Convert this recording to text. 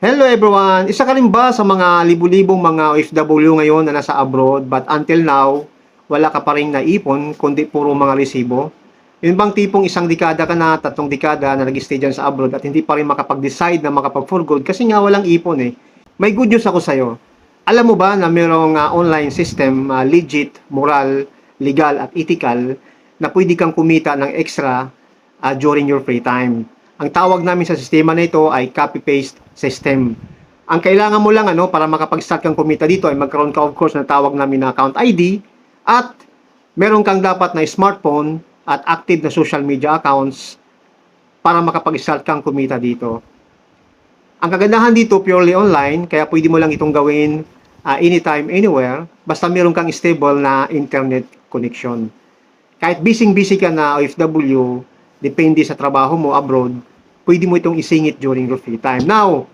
Hello everyone! Isa ka rin ba sa mga libu-libong mga OFW ngayon na nasa abroad but until now, wala ka pa rin naipon kundi puro mga resibo? Yun bang tipong isang dekada ka na, 3 dekada na nag-stay dyan sa abroad at hindi pa rin makapag-decide na makapag-for good kasi nga walang ipon eh. May good news ako sa'yo. Alam mo ba na mayroong online system, legit, moral, legal at ethical na pwede kang kumita ng extra during your free time. Ang tawag namin sa sistema na ito ay copy-paste system. Ang kailangan mo lang para makapag-start kang kumita dito ay magkaroon ka of course na tawag namin na account ID at meron kang dapat na smartphone at active na social media accounts para makapag-start kang kumita dito. Ang kagandahan dito purely online kaya pwede mo lang itong gawin anytime, anywhere basta meron kang stable na internet connection. Kahit busy ka na OFW, depende sa trabaho mo abroad, pwede mo itong isingit during your free time. Now,